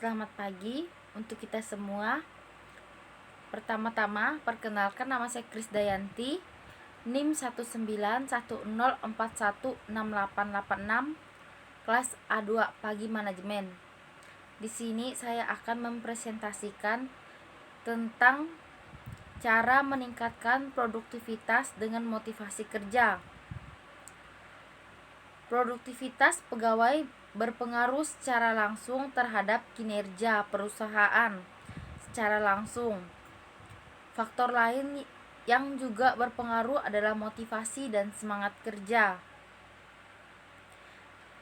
Selamat pagi untuk kita semua. Pertama-tama, perkenalkan nama saya Krisdayanti, NIM 19104168886, kelas A2 Pagi Manajemen. Di sini saya akan mempresentasikan tentang cara meningkatkan produktivitas dengan motivasi kerja. Produktivitas pegawai berpengaruh secara langsung terhadap kinerja perusahaan secara langsung. Faktor lain yang juga berpengaruh adalah motivasi dan semangat kerja.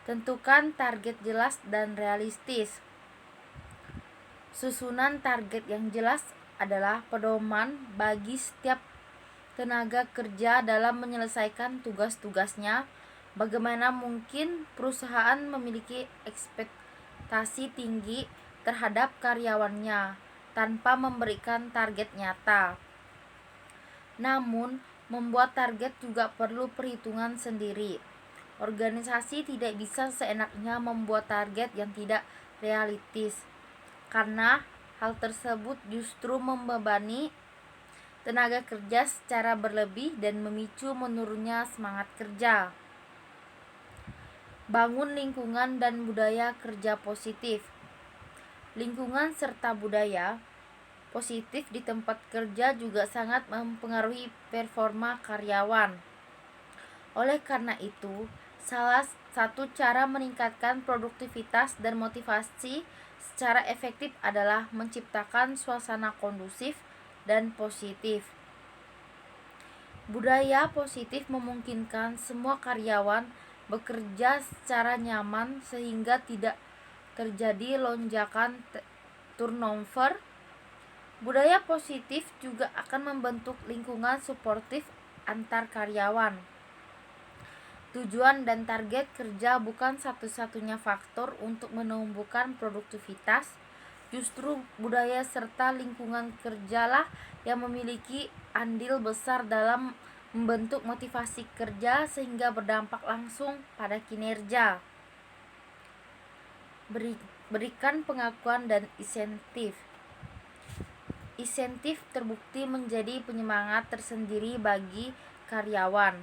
Tentukan target jelas dan realistis. Susunan target yang jelas adalah pedoman bagi setiap tenaga kerja dalam menyelesaikan tugas-tugasnya. Bagaimana mungkin perusahaan memiliki ekspektasi tinggi terhadap karyawannya tanpa memberikan target nyata? Namun, membuat target juga perlu perhitungan sendiri. Organisasi tidak bisa seenaknya membuat target yang tidak realistis, karena hal tersebut justru membebani tenaga kerja secara berlebih dan memicu menurunnya semangat kerja. Bangun lingkungan dan budaya kerja positif. Lingkungan serta budaya positif di tempat kerja juga sangat mempengaruhi performa karyawan. Oleh karena itu, salah satu cara meningkatkan produktivitas dan motivasi secara efektif adalah menciptakan suasana kondusif dan positif. Budaya positif memungkinkan semua karyawan bekerja secara nyaman sehingga tidak terjadi lonjakan turnover. Budaya positif juga akan membentuk lingkungan suportif antar karyawan. Tujuan dan target kerja bukan satu-satunya faktor untuk menumbuhkan produktivitas. Justru budaya serta lingkungan kerjalah yang memiliki andil besar dalam membentuk motivasi kerja sehingga berdampak langsung pada kinerja. Berikan pengakuan dan insentif. Insentif terbukti menjadi penyemangat tersendiri bagi karyawan.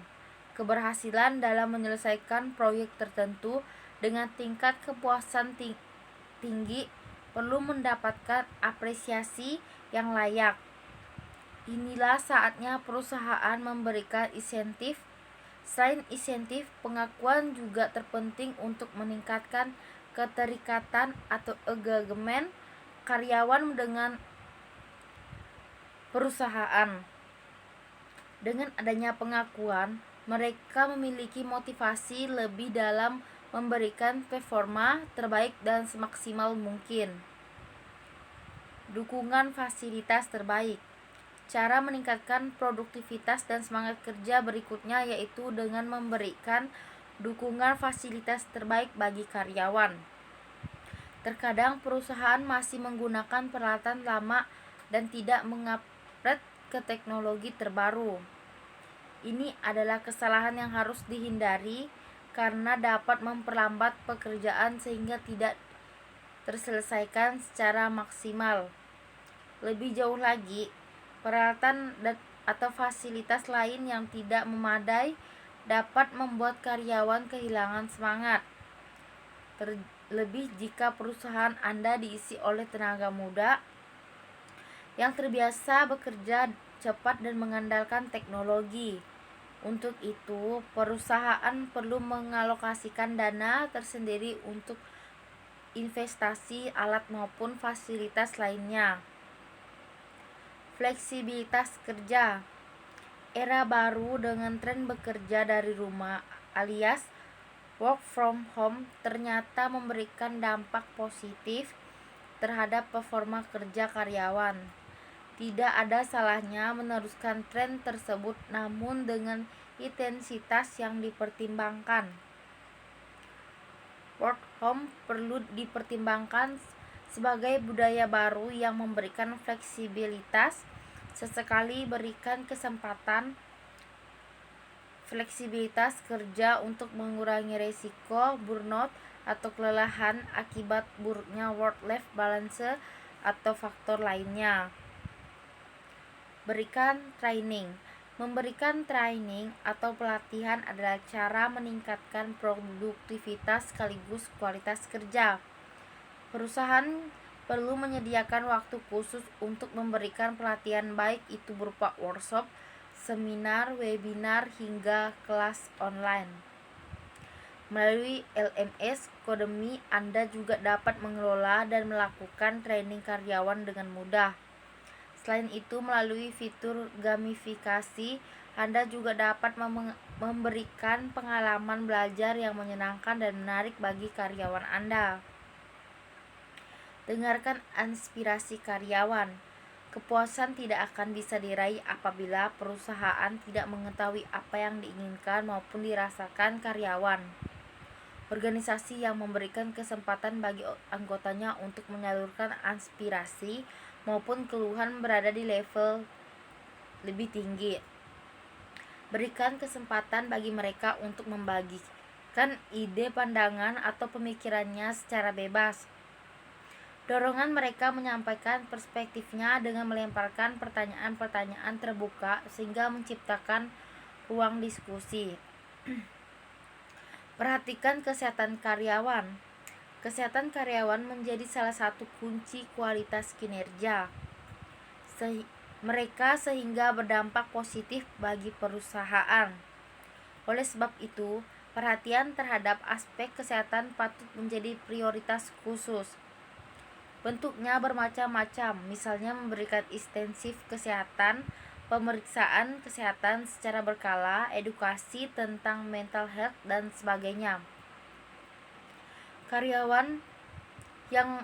Keberhasilan dalam menyelesaikan proyek tertentu dengan tingkat kepuasan tinggi perlu mendapatkan apresiasi yang layak. Inilah saatnya perusahaan memberikan insentif. Selain insentif, pengakuan juga terpenting untuk meningkatkan keterikatan atau engagement karyawan dengan perusahaan. Dengan adanya pengakuan, mereka memiliki motivasi lebih dalam memberikan performa terbaik dan semaksimal mungkin. Dukungan fasilitas terbaik. Cara meningkatkan produktivitas dan semangat kerja berikutnya yaitu dengan memberikan dukungan fasilitas terbaik bagi karyawan. Terkadang perusahaan masih menggunakan peralatan lama dan tidak mengupgrade ke teknologi terbaru. Ini adalah kesalahan yang harus dihindari karena dapat memperlambat pekerjaan sehingga tidak terselesaikan secara maksimal. Lebih jauh lagi, peralatan atau fasilitas lain yang tidak memadai dapat membuat karyawan kehilangan semangat. Terlebih jika perusahaan Anda diisi oleh tenaga muda yang terbiasa bekerja cepat dan mengandalkan teknologi. Untuk itu, perusahaan perlu mengalokasikan dana tersendiri untuk investasi alat maupun fasilitas lainnya. Fleksibilitas kerja. Era baru dengan tren bekerja dari rumah alias work from home ternyata memberikan dampak positif terhadap performa kerja karyawan. Tidak ada salahnya meneruskan tren tersebut, namun dengan intensitas yang dipertimbangkan. Work home perlu dipertimbangkan sebagai budaya baru yang memberikan fleksibilitas. Sesekali berikan kesempatan fleksibilitas kerja untuk mengurangi resiko burnout atau kelelahan akibat buruknya work-life balance atau faktor lainnya. Berikan training. Memberikan training atau pelatihan adalah cara meningkatkan produktivitas sekaligus kualitas kerja. Perusahaan perlu menyediakan waktu khusus untuk memberikan pelatihan, baik itu berupa workshop, seminar, webinar, hingga kelas online. Melalui LMS Codemy, Anda juga dapat mengelola dan melakukan training karyawan dengan mudah. Selain itu, melalui fitur gamifikasi, Anda juga dapat memberikan pengalaman belajar yang menyenangkan dan menarik bagi karyawan Anda. Dengarkan inspirasi karyawan. Kepuasan tidak akan bisa diraih apabila perusahaan tidak mengetahui apa yang diinginkan maupun dirasakan karyawan. Organisasi yang memberikan kesempatan bagi anggotanya untuk menyalurkan aspirasi maupun keluhan berada di level lebih tinggi. Berikan kesempatan bagi mereka untuk membagikan ide, pandangan, atau pemikirannya secara bebas. Dorongan mereka menyampaikan perspektifnya dengan melemparkan pertanyaan-pertanyaan terbuka sehingga menciptakan ruang diskusi. Perhatikan kesehatan karyawan. Kesehatan karyawan menjadi salah satu kunci kualitas kinerja mereka sehingga berdampak positif bagi perusahaan. Oleh sebab itu, perhatian terhadap aspek kesehatan patut menjadi prioritas khusus. Bentuknya bermacam-macam, misalnya memberikan intensif kesehatan, pemeriksaan kesehatan secara berkala, edukasi tentang mental health, dan sebagainya. Karyawan yang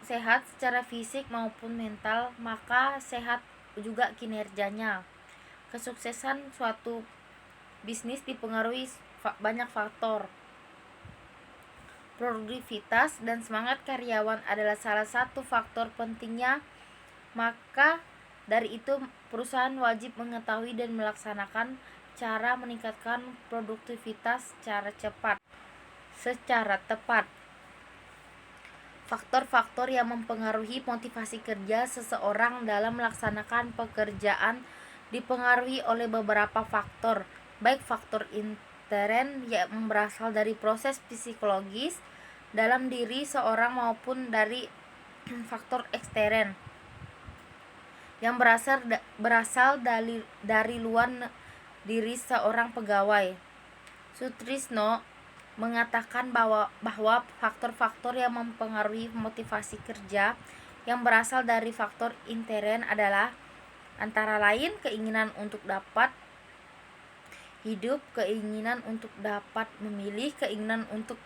sehat secara fisik maupun mental, maka sehat juga kinerjanya. Kesuksesan suatu bisnis dipengaruhi banyak faktor. Produktivitas dan semangat karyawan adalah salah satu faktor pentingnya. Maka dari itu, perusahaan wajib mengetahui dan melaksanakan cara meningkatkan produktivitas secara tepat. Faktor-faktor yang mempengaruhi motivasi kerja seseorang dalam melaksanakan pekerjaan dipengaruhi oleh beberapa faktor, baik faktor intern yang berasal dari proses psikologis dalam diri seorang maupun dari faktor ekstern yang berasal dari luar diri seorang pegawai. Sutrisno mengatakan bahwa faktor-faktor yang mempengaruhi motivasi kerja yang berasal dari faktor intern adalah antara lain keinginan untuk dapat hidup, keinginan untuk dapat memilih, keinginan untuk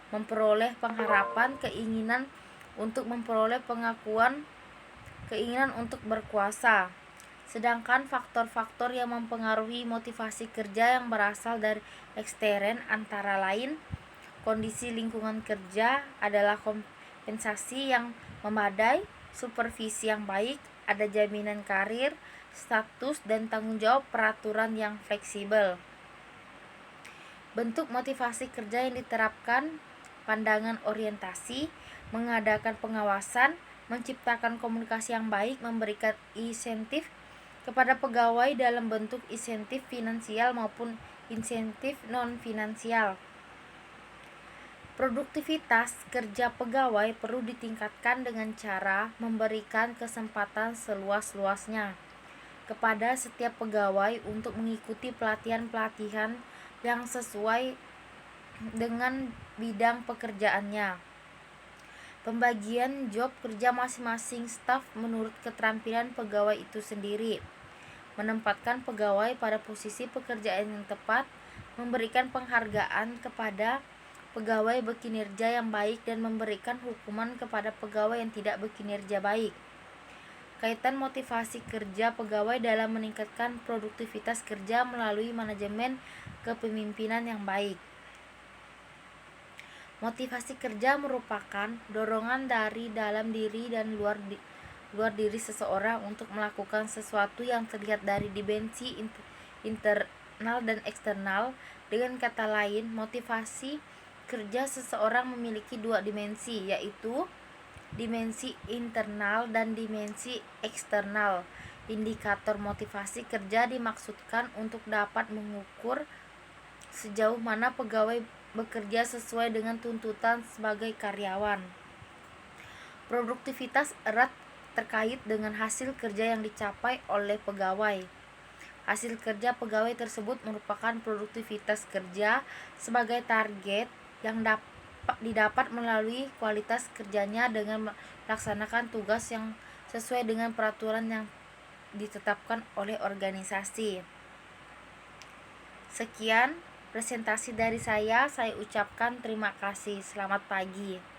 memperoleh pengharapan, keinginan untuk memperoleh pengakuan, keinginan untuk berkuasa. Sedangkan faktor-faktor yang mempengaruhi motivasi kerja yang berasal dari ekstern antara lain kondisi lingkungan kerja adalah kompensasi yang memadai, supervisi yang baik, ada jaminan karir, status dan tanggung jawab, peraturan yang fleksibel. Bentuk motivasi kerja yang diterapkan, pandangan orientasi, mengadakan pengawasan, menciptakan komunikasi yang baik, memberikan insentif kepada pegawai dalam bentuk insentif finansial maupun insentif non-finansial. Produktivitas kerja pegawai perlu ditingkatkan dengan cara memberikan kesempatan seluas-luasnya kepada setiap pegawai untuk mengikuti pelatihan-pelatihan yang sesuai dengan bidang pekerjaannya. Pembagian job kerja masing-masing staf menurut keterampilan pegawai itu sendiri. Menempatkan pegawai pada posisi pekerjaan yang tepat, memberikan penghargaan kepada pegawai berkinerja yang baik dan memberikan hukuman kepada pegawai yang tidak berkinerja baik. Kaitan motivasi kerja pegawai dalam meningkatkan produktivitas kerja melalui manajemen kepemimpinan yang baik. Motivasi kerja merupakan dorongan dari dalam diri dan luar diri seseorang untuk melakukan sesuatu yang terlihat dari dimensi internal dan eksternal. Dengan kata lain, motivasi kerja seseorang memiliki dua dimensi, yaitu dimensi internal dan dimensi eksternal. Indikator motivasi kerja dimaksudkan untuk dapat mengukur sejauh mana pegawai bekerja sesuai dengan tuntutan sebagai karyawan. Produktivitas erat terkait dengan hasil kerja yang dicapai oleh pegawai. Hasil kerja pegawai tersebut merupakan produktivitas kerja sebagai target yang didapat melalui kualitas kerjanya dengan melaksanakan tugas yang sesuai dengan peraturan yang ditetapkan oleh organisasi. Sekian presentasi dari saya ucapkan terima kasih. Selamat pagi.